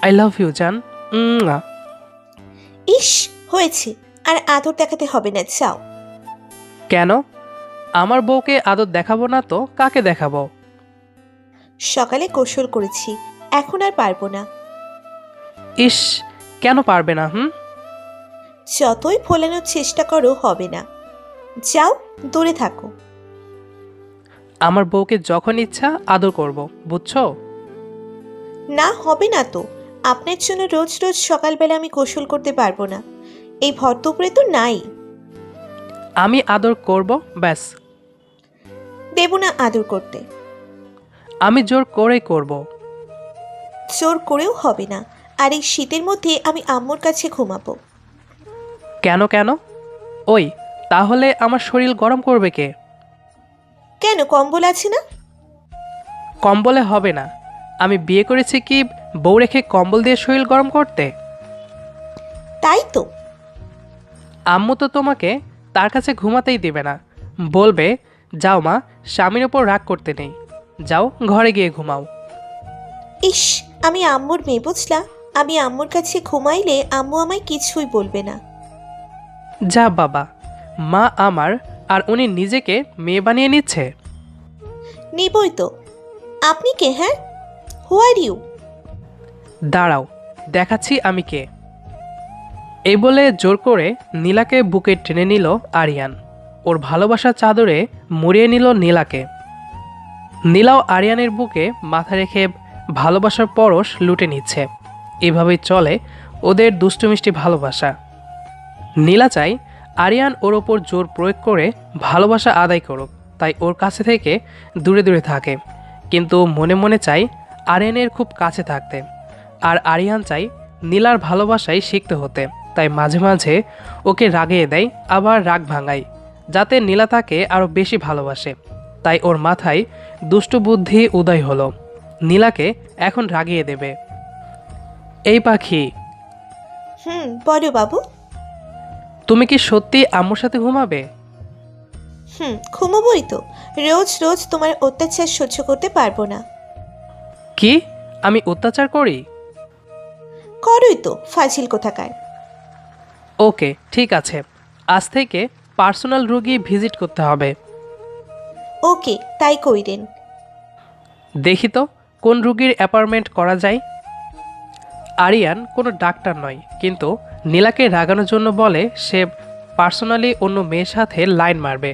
I love you জান। উম, ইস, হয়েছে। আর আদর দেখাতে হবে না, যাও। কেন? আমার বউকে আদর দেখাবো না তো কাকে দেখাবো? সকালে গোসল করেছি, এখন আর পারবো না। ইস, কেন পারবে না? যতই ফোলানোর চেষ্টা করো হবে না। যাও, দূরে থাকো। আমার বউকে যখন ইচ্ছা আদর করব, বুঝছো? না, হবে না তো। আপনার জন্য রোজ রোজ সকালবেলা আমি গোসল করতে পারবো না। এই ভর দুপুরে তো নাই। আমি আদর করব, ব্যাস। দেব না আদর করতে। আমি জোর করেই করব। জোর করেও হবে না। আর এই শীতের মধ্যে আমি আম্মুর কাছে ঘুমাবো। কেন কেন? ওই, তাহলে আমার শরীর গরম করবে কে? কেন, কম্বল আছে না? কম্বলে হবে না। আমি বিয়ে করেছি কি বউ রেখে কম্বল দিয়ে শরীর গরম করতে? তাই তো। আম্মু তো তোমাকে তার কাছে ঘুমাতেই দেবে না। বলবে, যাও মা, স্বামীর ওপর রাগ করতে নেই, যাও ঘরে গিয়ে ঘুমাও। ইস, আমি আম্মুর মেয়ে বুঝলা। আমি আম্মুর কাছে ঘুমাইলে আম্মু আমায় কিছুই বলবে না। যা বাবা, মা আমার, আর উনি নিজেকে মেয়ে বানিয়ে নিচ্ছে। নিবই তো। আপনি কে, হ্যাঁ? হু আর ইউ? দাঁড়াও, দেখাচ্ছি আমি কে। এই বলে জোর করে নীলাকে বুকে টেনে নিল আরিয়ান। ওর ভালোবাসার চাদরে মুড়িয়ে নিল নীলাকে। নীলাও আরিয়ানের বুকে মাথা রেখে ভালোবাসার পরশ লুটে নিচ্ছে। এভাবেই চলে ওদের দুষ্টুমিষ্টি ভালোবাসা। নীলা চাই আরিয়ান ওর ওপর জোর প্রয়োগ করে ভালোবাসা আদায় করুক, তাই ওর কাছে থেকে দূরে দূরে থাকে। কিন্তু মনে মনে চাই আরিয়ানের খুব কাছে থাকতে। আর আরিয়ান চাই নীলার ভালোবাসায় শিখতে হতে, তাই মাঝে মাঝে ওকে রাগিয়ে দেয়, আবার রাগ ভাঙায়, যাতে নীলা তাকে আরও বেশি ভালোবাসে। তাই ওর মাথায় দুষ্টু বুদ্ধি উদয় হলো, নীলাকে এখন রাগিয়ে দেবে। এই পাখি, বলো বাবু। তুমি কি সত্যি আম্মুর সাথে ঘুমাবে? ঘুমোবই তো। রোজ রোজ তোমার অত্যাচার সহ্য করতে পারবো না। কি? আমি অত্যাচার করি? করোই তো, ফাজিল কোথাকার। ওকে, ঠিক আছে, আজ থেকে পার্সোনাল রুগী ভিজিট করতে হবে। ওকে, তাই কইরেন। দেখি তো কোন রুগীর অ্যাপয়েন্টমেন্ট করা যায়। আরিয়ান কোনো ডাক্তার নয়, কিন্তু নীলাকে রাগানোর জন্য বলে সে পার্সোনালি অন্য মেয়ের সাথে লাইন মারবে।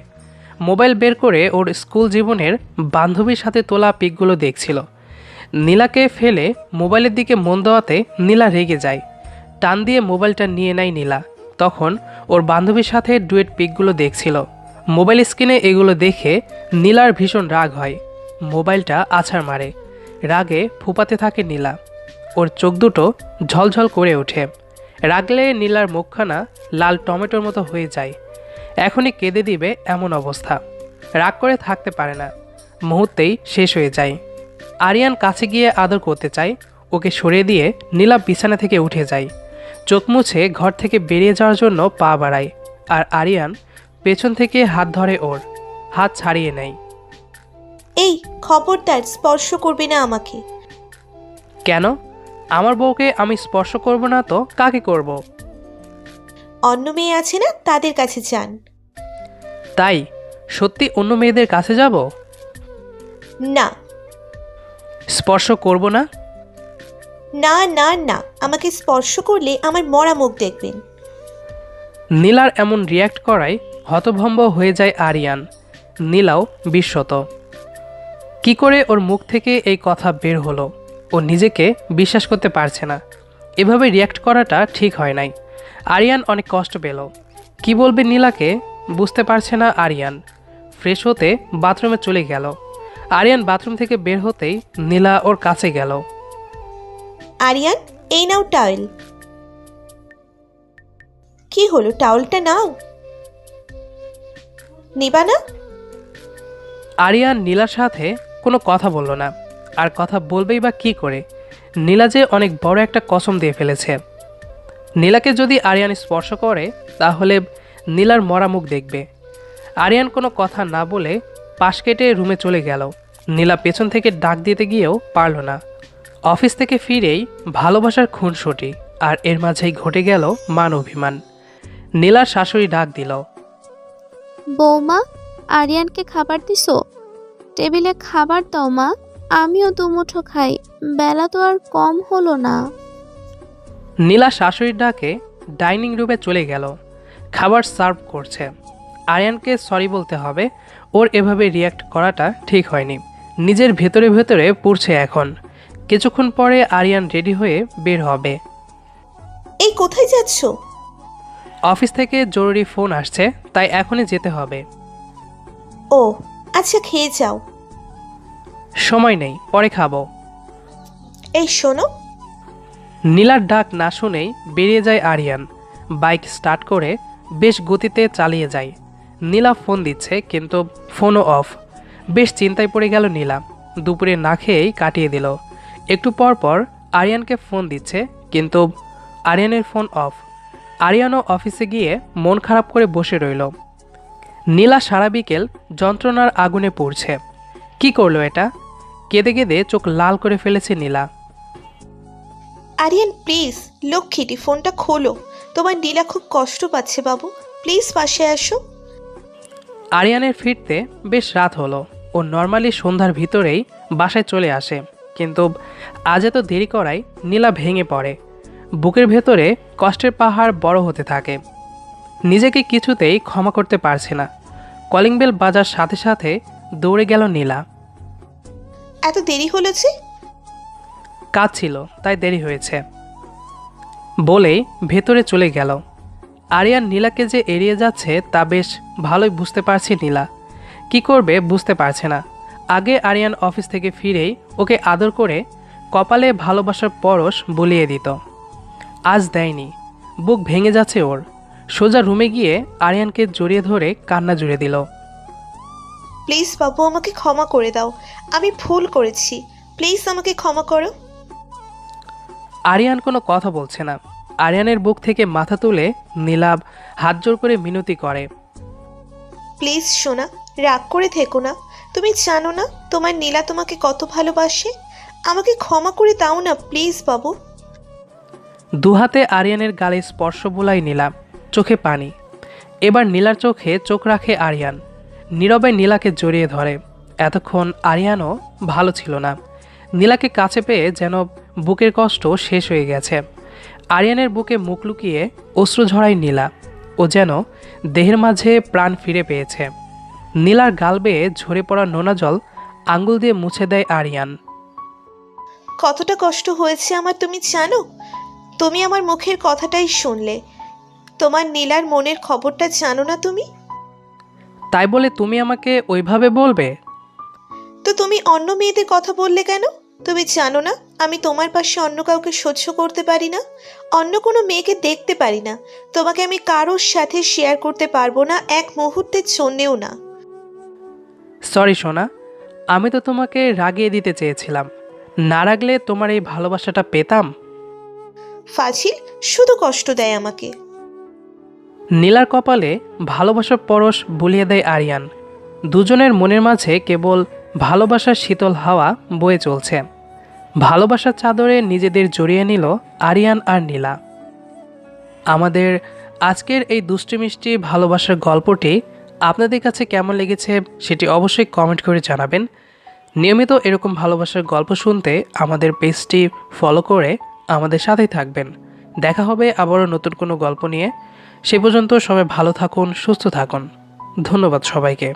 মোবাইল বের করে ওর স্কুল জীবনের বান্ধবীর সাথে তোলা পিকগুলো দেখছিল। নীলাকে ফেলে মোবাইলের দিকে মন দেওয়াতে নীলা রেগে যায়। টান দিয়ে মোবাইলটা নিয়ে নেয় নীলা। তখন ওর বান্ধবীর সাথে ডুয়েট পিকগুলো দেখছিল। মোবাইল স্ক্রিনে এগুলো দেখে নীলার ভীষণ রাগ হয়। মোবাইলটা আছাড় মারে। রাগে ফুপাতে থাকে নীলা। ওর চোখ দুটো ঝলঝল করে ওঠে। রাগলে নীলার মুখখানা লাল টমেটোর মতো হয়ে যায়। এখনই কেঁদে দিবে এমন অবস্থা। রাগ করে থাকতে পারে না, মুহূর্তেই শেষ হয়ে যায়। আরিয়ান কাছে গিয়ে আদর করতে চায়, ওকে সরিয়ে দিয়ে নীলা বিছানা থেকে উঠে যায়। চোখ মুছে ঘর থেকে বেরিয়ে যাওয়ার জন্য পা বাড়ায়, আর আরিয়ান পেছন থেকে হাত ধরে ওর। হাত ছাড়িয়ে নেয়। এই, খবরদার স্পর্শ করবে না আমাকে। কেন? আমার বউকে আমি স্পর্শ করব না তো কাকে করব? অন্য মেয়ে আছে না, তাদের কাছে যান। তাই? সত্যি অন্য মেয়েদের কাছে যাব? না স্পর্শ করব না? না না না, আমাকে স্পর্শ করলে আমার মরা মুখ দেখবেন। নীলার এমন রিয়্যাক্ট করায় হতভম্ব হয়ে যায় আরিয়ান। নীলাও বিস্মত। কি করে ওর মুখ থেকে এই কথা বের হলো? ও নিজেকে বিশ্বাস করতে পারছে না। এভাবে রিয়্যাক্ট করাটা ঠিক হয় নাই। আরিয়ান অনেক কষ্ট পেল। কি বলবে নীলাকে বুঝতে পারছে না আরিয়ান। ফ্রেশ হতে বাথরুমে চলে গেল। আরিয়ান বাথরুম থেকে বের হতেই নীলা ওর কাছে গেল। আরিয়ান, এই নাও টাওয়েল। কি হলো, টাওয়েলটা নাও। নিবা না? আরিয়ান নীলার সাথে কোনো কথা বলল না। আর কথা বলবেই বা কী করে? নীলা যে অনেক বড় একটা কসম দিয়ে ফেলেছে। নীলাকে যদি আরিয়ান স্পর্শ করে তাহলে নীলার মরা মুখ দেখবে। আরিয়ান কোনো কথা না বলে পাশ কেটে রুমে চলে গেল। নীলা পেছন থেকে ডাক দিতে গিয়েও পারল না। অফিস থেকে ফিরেই ভালোবাসার খুনসুটি, আর এর মাঝেই ঘটে গেল মান অভিমান। নীলার শাশুড়ি ডাক দিল। বৌমা, আরিয়ানকে খাবার দিছো? টেবিলে খাবার দাও মা, আমিও দুমুঠো খাই, বেলা তো আর কম হলো না। নীলা শাশুড়ির ডাকে ডাইনিং রুমে চলে গেল। খাবার সার্ভ করছে। আরিয়ানকে সরি বলতে হবে, ওর এভাবে রিয়্যাক্ট করাটা ঠিক হয়নি। নিজের ভেতরে ভেতরে পুড়ছে এখন। কিছুক্ষণ পরে আরিয়ান রেডি হয়ে বের হবে। এই কোথায় যাচ্ছ? অফিস থেকে জরুরি ফোন আসছে, তাই এখনই যেতে হবে। ও আচ্ছা, খেয়ে যাও। সময় নেই, পরে খাবো। এই শোনো। নীলার ডাক না শুনেই বেরিয়ে যায় আরিয়ান। বাইক স্টার্ট করে বেশ গতিতে চালিয়ে যায়। নীলা ফোন দিচ্ছে, কিন্তু ফোনও অফ। বেশ চিন্তায় পড়ে গেল নীলা। দুপুরে না খেয়েই কাটিয়ে দিল। একটু পর পর আরিয়ানকে ফোন দিচ্ছে, কিন্তু আরিয়ানের ফোন অফ। আরিয়ানও অফিসে গিয়ে মন খারাপ করে বসে রইল। নীলা সারা বিকেল যন্ত্রণার আগুনে পড়ছে। কি করলো এটা? কেঁদে কেঁদে চোখ লাল করে ফেলেছে নীলা। আরিয়ান প্লিজ, লক্ষ্মীটি ফোনটা খোলো। তোমার নীলা খুব কষ্ট পাচ্ছে বাবু, প্লিজ পাশে আসো। আরিয়ানের ফিরতে বেশ রাত হলো। ও নর্মালি সন্ধ্যার ভিতরেই বাসায় চলে আসে, কিন্তু আজ এত দেরি করায় নীলা ভেঙে পড়ে। বুকের ভেতরে কষ্টের পাহাড় বড় হতে থাকে। নিজেকে কিছুতেই ক্ষমা করতে পারছে না। কলিং বেল বাজার সাথে সাথে দৌড়ে গেল নীলা। এত দেরি হলো যে? কাজ ছিল, তাই দেরি হয়েছে বলেই ভেতরে চলে গেল। আরিয়ান নীলাকে যে এড়িয়ে যাচ্ছে তা বেশ ভালোই বুঝতে পারছে নীলা। কি করবে বুঝতে পারছে না। আগে আরিয়ান অফিস থেকে ফিরেই ওকে আদর করে কপালে ভালোবাসার পরশ বুলিয়ে দিত। আজ দেয়নি। বুক ভেঙে যাচ্ছে ওর। সোজা রুমে গিয়ে আরিয়ানকে জড়িয়ে ধরে কান্না জুড়ে দিল। প্লিজ বাবু, আমাকে ক্ষমা করে দাও, আমি ভুল করেছি, প্লিজ আমাকে ক্ষমা করো। আরিয়ান কোনো কথা বলছে না। আরিয়ানের বুক থেকে মাথা তুলে নীলাভ হাত জোর করে মিনতি করে। প্লিজ সোনা, রাগ করে থেকো না। তুমি জানো না তোমার নীলা তোমাকে কত ভালোবাসে। আমাকে ক্ষমা করে দাও না প্লিজ বাবু। দুহাতে আরিয়ানের গালে স্পর্শ বোলাই নীলা, চোখে পানি। এবার নীলার চোখে চোখ রাখে আরিয়ান। নীরবে নীলাকে জড়িয়ে ধরে। এতক্ষণ আরিয়ানও ভালো ছিল না। নীলাকে কাছে পেয়ে যেন বুকের কষ্ট শেষ হয়ে গেছে। আরিয়ানের বুকে মুখ লুকিয়ে অশ্রু ঝরায় নীলা। ও যেন দেহের মাঝে প্রাণ ফিরে পেয়েছে। নীলার গাল বেয়ে ঝরে পড়া নোনা জল আঙ্গুল দিয়ে মুছে দেয় আরিয়ান। কতটা কষ্ট হয়েছে আমার তুমি জানো? তুমি আমার মুখের কথাটাই শুনলে। তোমার নীলার মনের খবরটা জানো না তুমি? তাই বলে তুমি আমাকে ওইভাবে বলবে? তো তুমি অন্য মেয়েদের কথা বললে কেন? তুমি জানো না আমি তোমার পাশে অন্য কাউকে সহ্য করতে পারি না, অন্য কোনো মেয়েকে দেখতে পারি না। তোমাকে আমি কারোর সাথে শেয়ার করতে পারবো না, এক মুহূর্তের জন্যেও না। সরি সোনা, আমি তো তোমাকে রাগিয়ে দিতে চেয়েছিলাম। না রাগলে তোমার এই ভালোবাসাটা পেতাম? ফাজিল, শুধু কষ্ট দেয় আমাকে। নীলার কপালে ভালোবাসার পরশ বুলিয়ে দেয় আরিয়ান। দুজনের মনের মাঝে কেবল ভালোবাসার শীতল হাওয়া বয়ে চলছে। ভালোবাসার চাদরে নিজেদের জড়িয়ে নিল আরিয়ান আর নীলা। আমাদের আজকের এই দুষ্টি মিষ্টি ভালোবাসার গল্পটি আপনাদের কাছে কেমন লেগেছে সেটি অবশ্যই কমেন্ট করে জানাবেন। নিয়মিত এরকম ভালোবাসার গল্প শুনতে আমাদের পেজটি ফলো করে আমাদের সাথেই থাকবেন। দেখা হবে আবারও নতুন কোনো গল্প নিয়ে। সে পর্যন্ত সবাই ভালো থাকুন, সুস্থ থাকুন। ধন্যবাদ সবাইকে।